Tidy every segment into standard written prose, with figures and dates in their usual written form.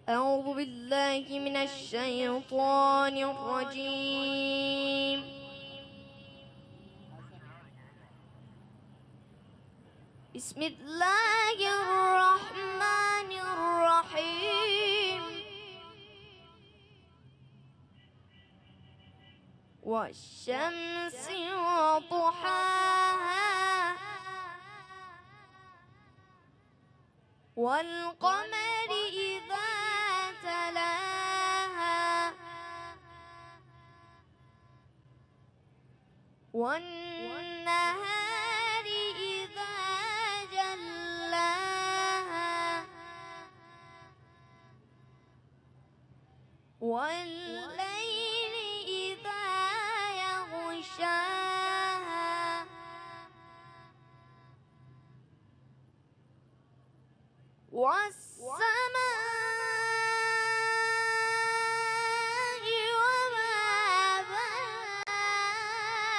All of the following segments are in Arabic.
أعوذ بالله من الشيطان الرجيم. بسم الله الرحمن الرحيم. والشمس وضحاها والقمر إذا تلاها والنهار إذا جلاها والليل إذا يغشاها والسماء وما بناها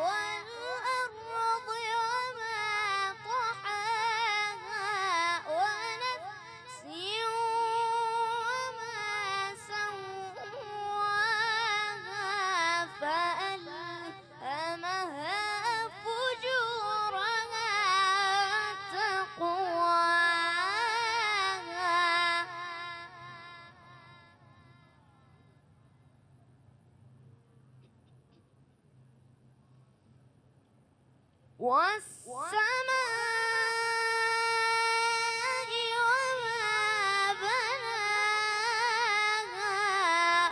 والأرض وما طحاها ونفس وما سواها فألهمها فجورها وتقواها والسماء وما بناها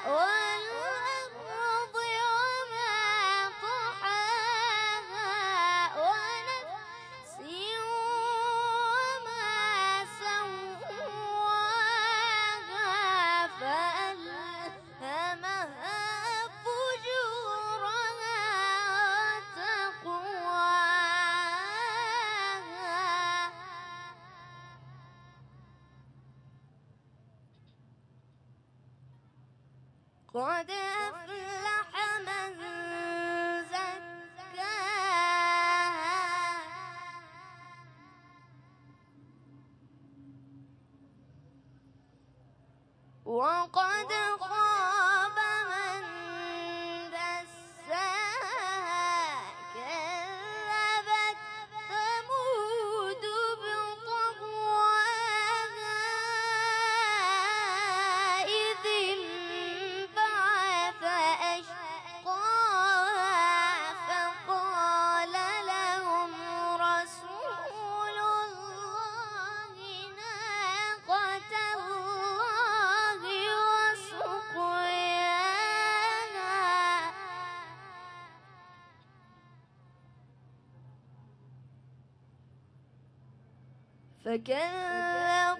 والأرض وما طحاها ونفس وما سواها فألهمها فجورها وتقواها قد أفلح من زكاها وقد خاب من دساها كذبت ثمود بطغواها إذ انبعث أشقاها فقال لهم رسول الله ناقة الله وسقياها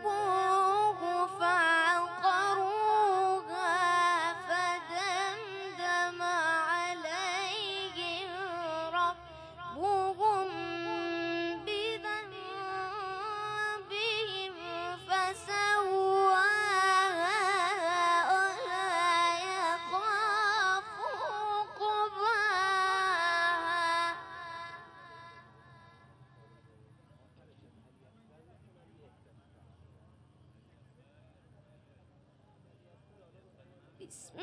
فكذبوه فعقروها فدمدم عليهم ربهم بذنبهم فسواها ولا يخاف عقباها بسم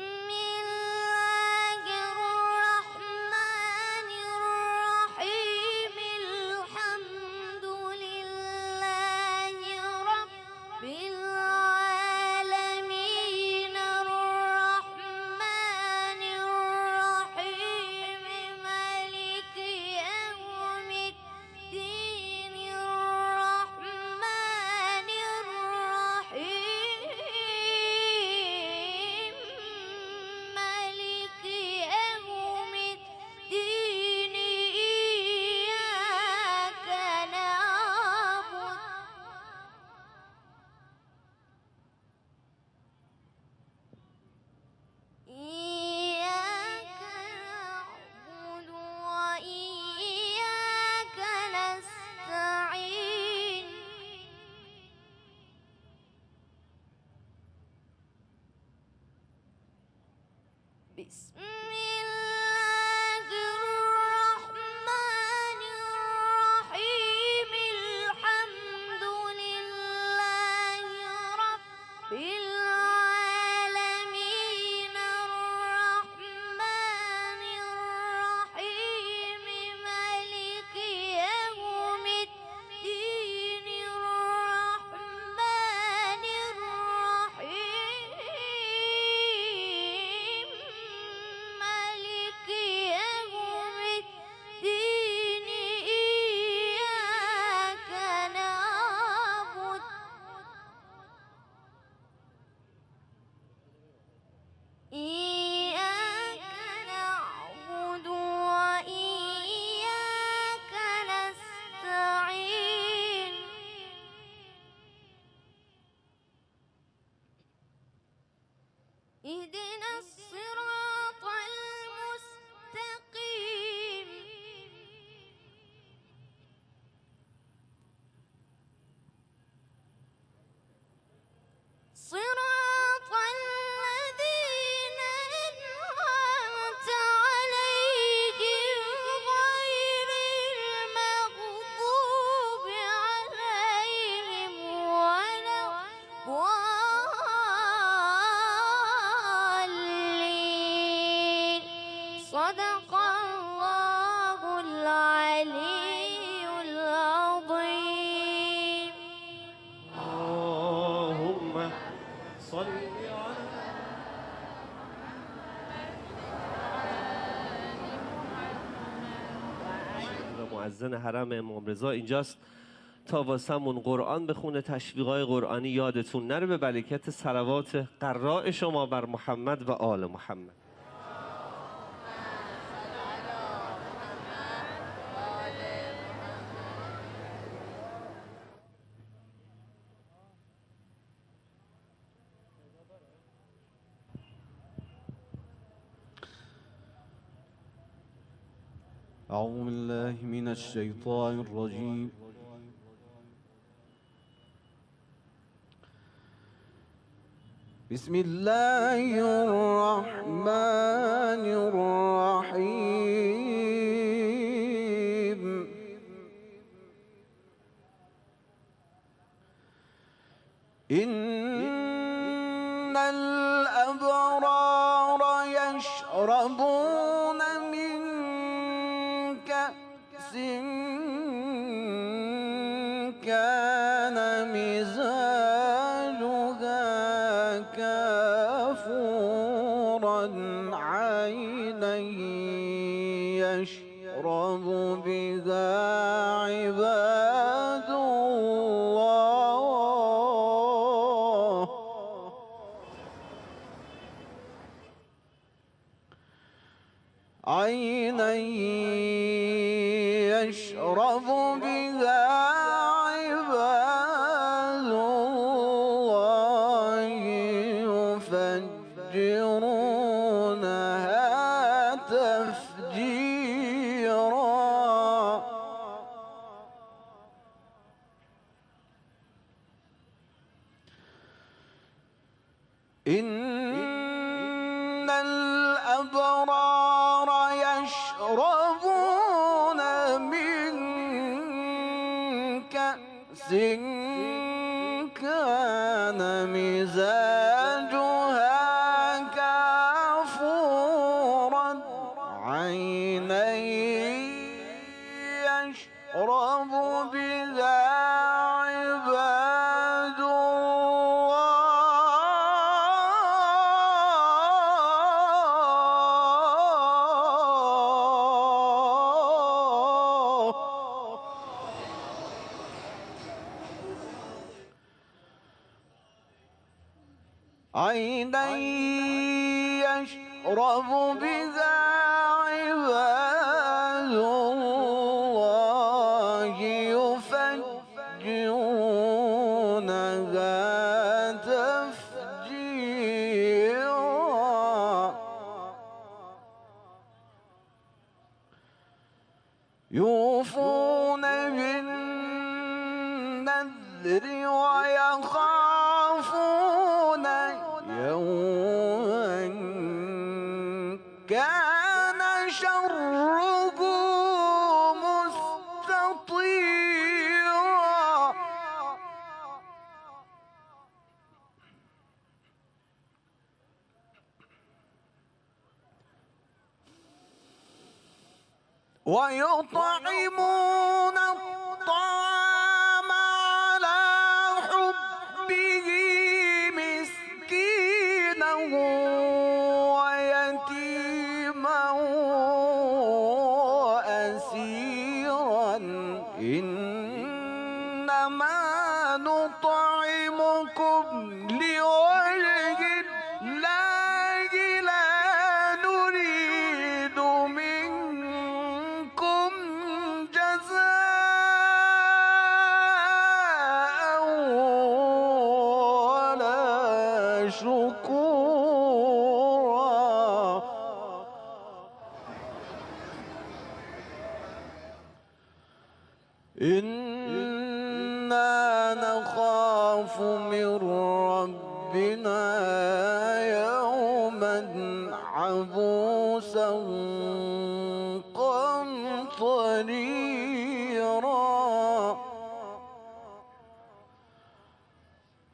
الله الرحمن الرحيم. الحمد لله رب العالمين الرحمن الرحيم مالك يوم الدين الرحمن الرحيم مالك يوم الدين إياك نعبد وإياك نستعين بسم الله الرحمن الرحيم. الحمد لله رب العالمين الرحمن الرحيم مالك يوم الدين الرحمن الرحيم مالك يوم الدين إياك نعبد وإياك نستعين اهدنا الصراط المستقيم صراط الذين أنعمت عليهم غير المغضوب عليهم ولا الضالين صدق الله العلي العظيم. اللهم صل على معزن حرم امام رضا اینجاست تا واسمون قرآن بخونه، تشویقای قرآنی یادتون نره، به برکت صلوات قراء شما بر محمد و آل محمد. أعوذ بالله من الشيطان الرجيم. بسم الله الرحمن الرحيم. إن الأبرار يشربون من كأس كان مزاجها كافورا عينا يشرب بها عباد الله. عينا يشرب بها عباد الله يفجرونها تفجيرا. إن الأبرار يشربون من كأس كان مزاجها كافورا عينا يشرب بها عباد الله. عينا يشرب بها عباد الله يفجرونها تفجيرا. يوفون بالنذر ويخافون يوما كان شره مستطيرا. ويطعمون الطعام على حبه مسكينا ويتيما وأسيرا إنما نطعمكم لوجه الله لا نريد منكم جزاء ولا شكورا إنا نخاف من ربنا يوما عبوسا قمطريرا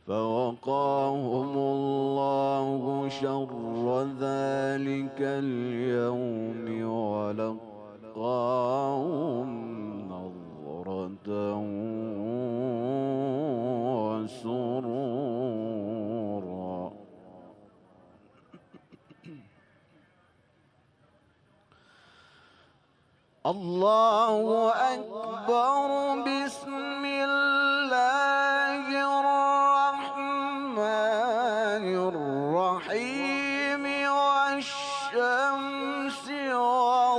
فوقاهم الله شر ذلك اليوم ولقاهم نظرة وسرورا الله أكبر بسم الله الرحمن الرحيم والشمس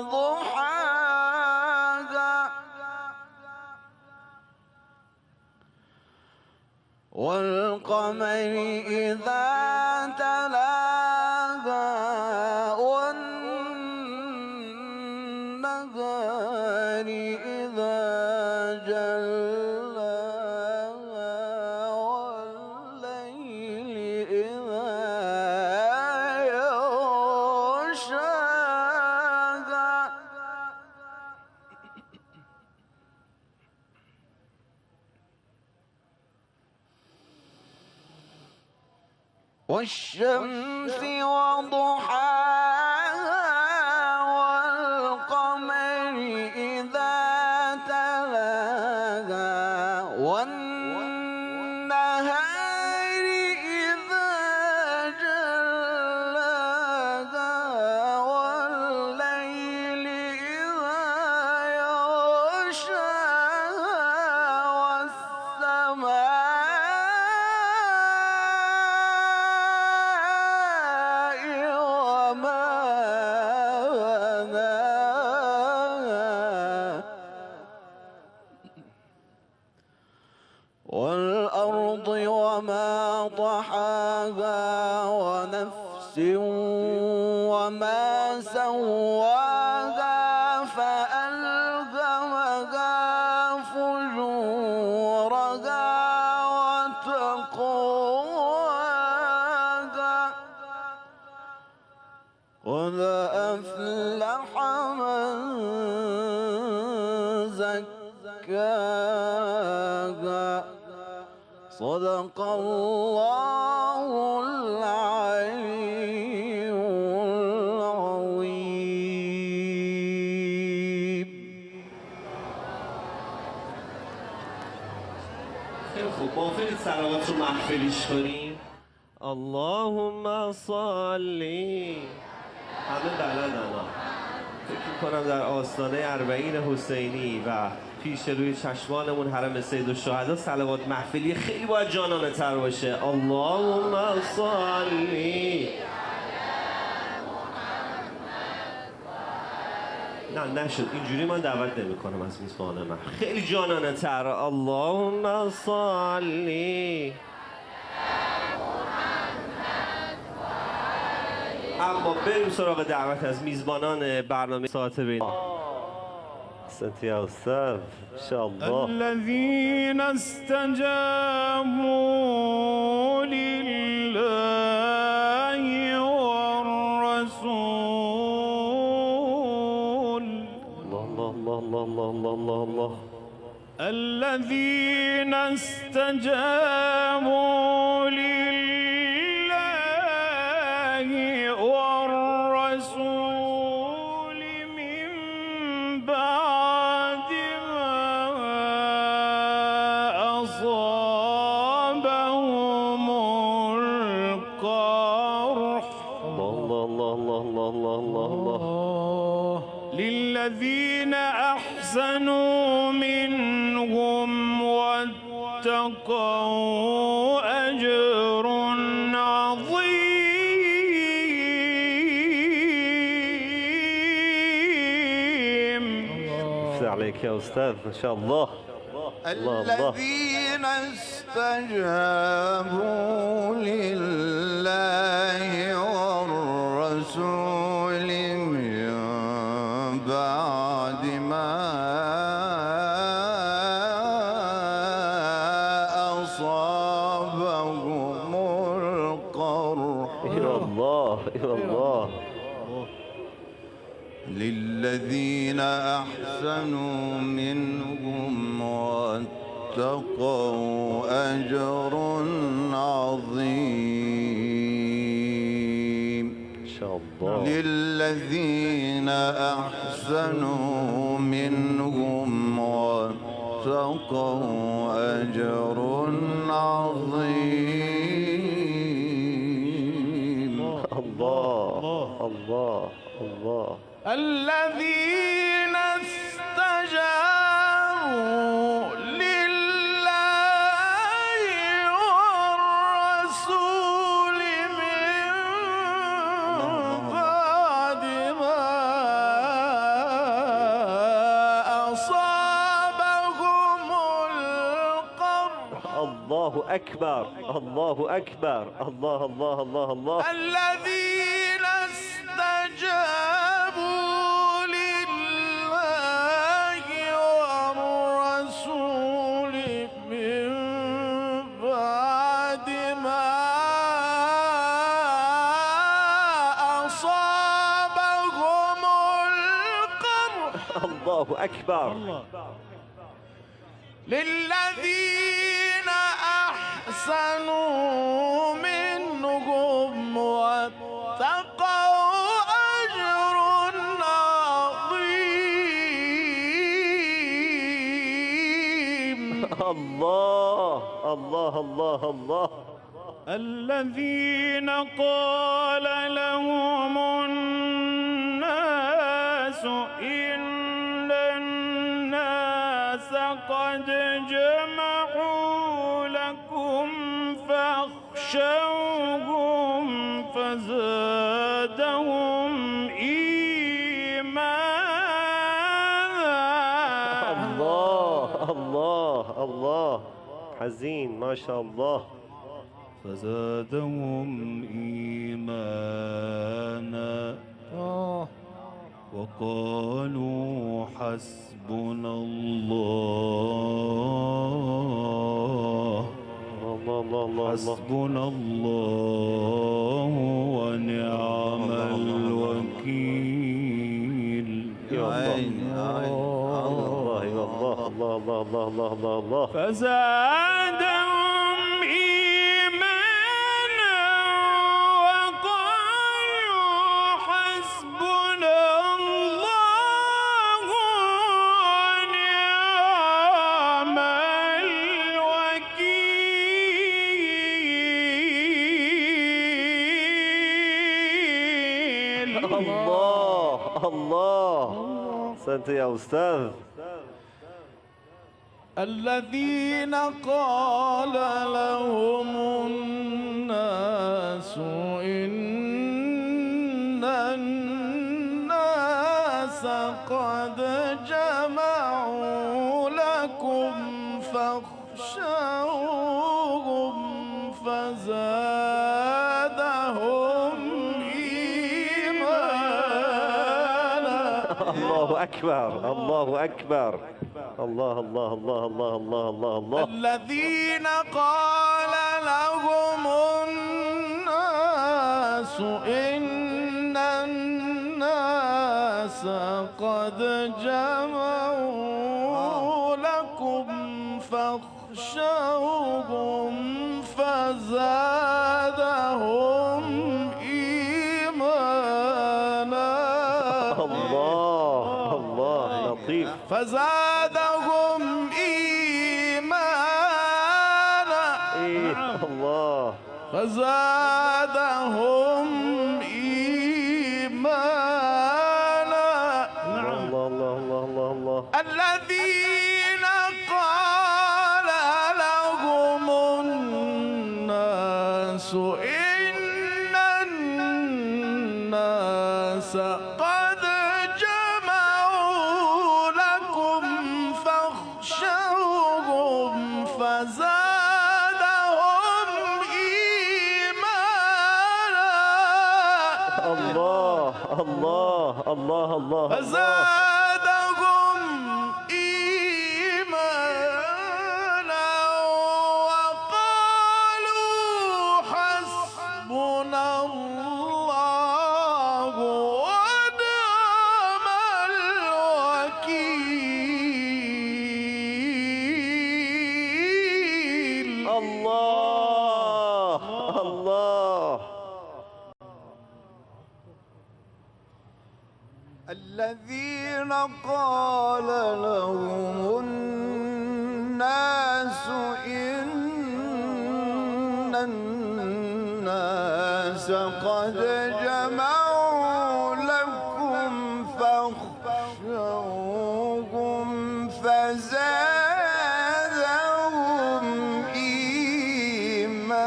وضحاها والقمر إذا تلاها والنهار إذا جلاها والليل إذا يغشاها والشمس وضحاها والقمر إذا تلاها والنهار إذا جلاها والليل إذا يغشاها والسماء وما بناها والأرض وما طحاها ونفس وما سواها فألهمها فجورها وتقواها قد أفلح من زكاها صدق الله العلي العظيم. خیلی خوب، موافقید صلوات رو محفلیش کنیم؟ اللهم صلی. همه بلدن ها. فکر کنم در آستانه اربعین حسینی و پیش روی چشمانمون حرم سید الشهدا صلوات محفلی خیلی باید جانانه تر باشه. اللهم صلی. نه نشد، اینجوری من دعوت نمی کنم از میزبان من. خیلی جانانه تر. اللهم صلی. اما بریم سراغ دعوت از میزبانان برنامه ساعت بین. احسنت یا استاذ، انشاءالله. الذين استجابوا لله والرسول الله الله الله الله الله الله الله. الذين استجابوا لله والرسول من بعد الله الله الله الله الله الله الله. للذين أحسنوا منهم واتقوا أجر عظيم. افتح عليك يا أستاذ ما شاء الله. الله الله. الذين استجابوا لله والرسول من بعد ما أصابهم القرح. يا الله يا الله. للذين أحسنوا منهم واتقوا أجر عظيم. إن شاء الله. للذين أحسنوا منهم واتقوا أجر عظيم. الله الله الله. الذين استجابوا لله والرسول من بعد ما أصابهم القرح. الله أكبر الله أكبر. الله الله الله الله. الذين استجابوا لله والرسول من بعد ما أصابهم القرح. الله أكبر. للذين أحسنوا منهم واتقوا أجر عظيم. الله الله الله الله. الذين قال لهم الناس إن الناس قد جمعوا لكم فاخشوهم فزادهم إيمانا. الله الله الله. حزين ما شاء الله. فزادهم إيمانا وقالوا حسبنا الله. الله الله الله. حسبنا الله ونعم الوكيل. يا الله الله يا الله الله الله الله الله الله الله. فزادهم إيمانا وقالوا حسبنا الله ونعم الوكيل. الله الله. أحسنت يا أستاذ. الذين قال لهم الناس إن الناس قد جمعوا لكم فاخشوهم فزادهم إيمانا. الله أكبر الله أكبر. الله الله الله الله الله الله الله. الذين قال لهم الناس إن الناس قد جمعوا لكم فاخشوهم فزادهم إيمانا. الله الله لطيف. فزادهم إيمانا. الله. فزادهم إيمانا إن الناس قد جمعوا لكم فاخشوهم فزادهم إيمانا الله الله الله الله فزادهم إيمانا وقالوا حسبنا الله ونعم الوكيل الله الله. الذين قال لهم الناس إن الناس قد جمعوا لكم فاخشوهم فزادهم إيمانا.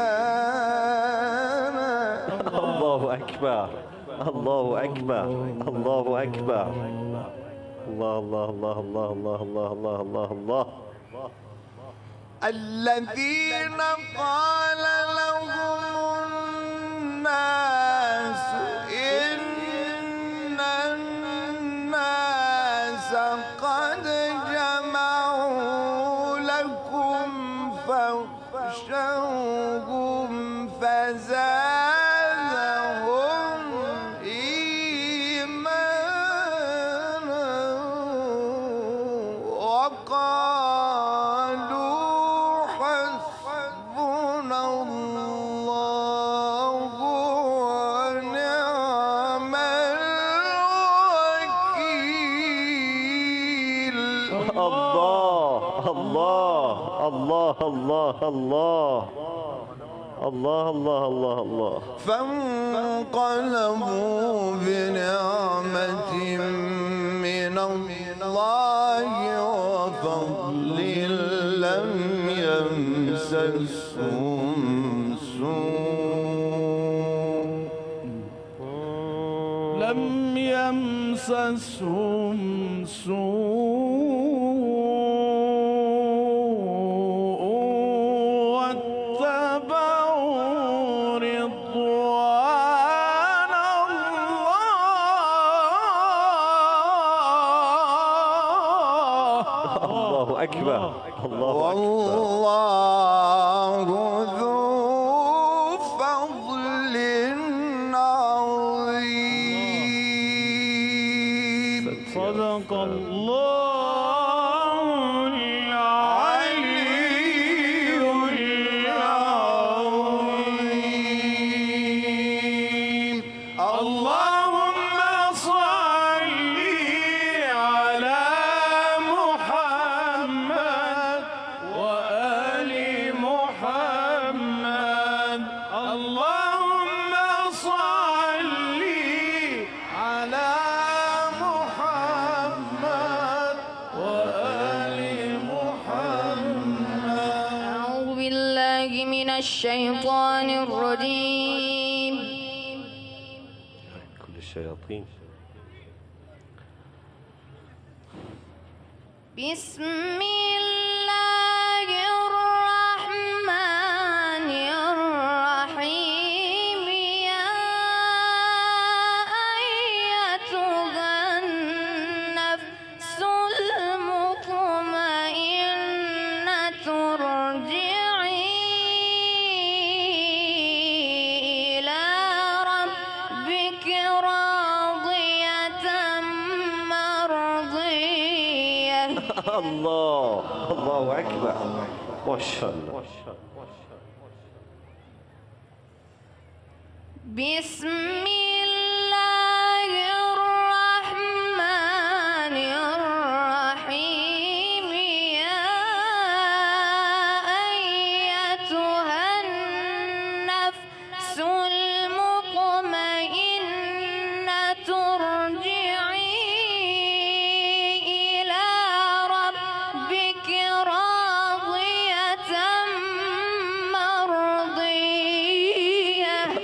الله أكبر الله أكبر الله أكبر. الله الله الله الله الله الله الله الله الله. الذين قال لهم الناس إن الناس قد جمعوا لكم فاخشوهم فزادهم إيمانا وقالوا حسبنا الله ونعم الوكيل. الله الله الله الله الله الله الله الله الله. فانقلبوا بنعمة من الله وفضل لم يمسسهم سوء لم يمسسهم سوء واتبعوا رضوان الله. الله أكبر الله أكبر. والله ذو فضل عظيم. صدق الله العلي العظيم. اللهم صل على محمد وآل محمد. اللهم صل على محمد وآل محمد. أعوذ بالله من الشيطان الرجيم. كل الشياطين. بسم الله الرحمن الرحيم. يا أيتها النفس المطمئنة ارجعي إلى ربك راضية مرضية. الله الله أكبر. ما شاء الله. بسم الله الرحمن الرحيم. يا أيتها النفس المطمئنة ارجعي إلى ربك راضية مرضية.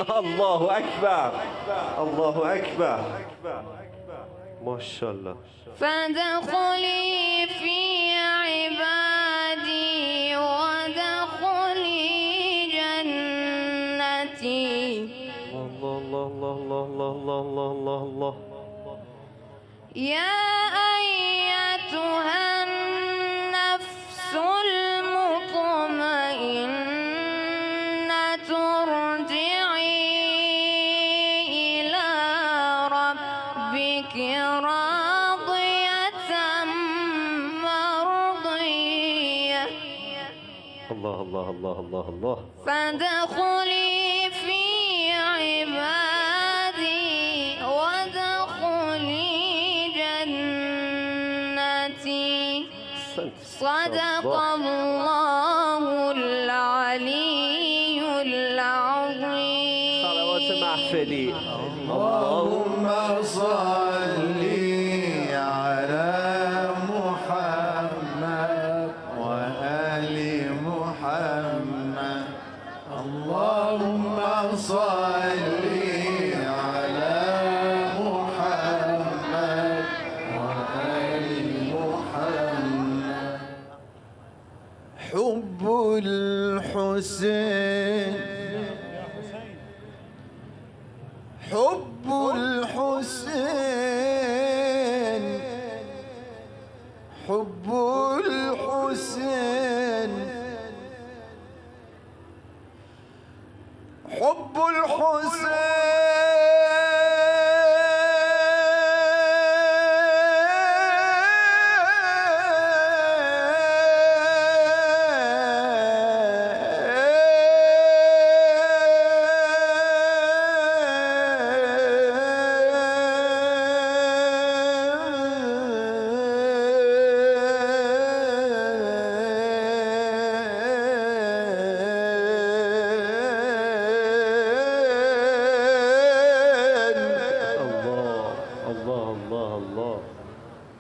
الله أكبر الله أكبر ما شاء الله. فادخلي في عبادي وادخلي جنتي. الله الله الله الله الله الله الله الله. يا أيتها النفس المطمئنة ارجعي إلى ربك راضية مرضية. الله الله الله الله الله. فادخلي في عبادي وادخلي جنتي. صدق الله العلي العظيم. صلوات محفلی. اللهم صل على محمد وآل محمد. اللهم صل على محمد وآل محمد. حب الحسين حب الحسين حب الحسين حب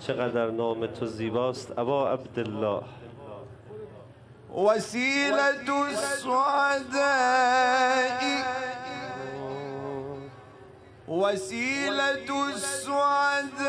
چقدر نام تو زیباست ابا عبدالله. وسيلة السعداء وسيلة السعداء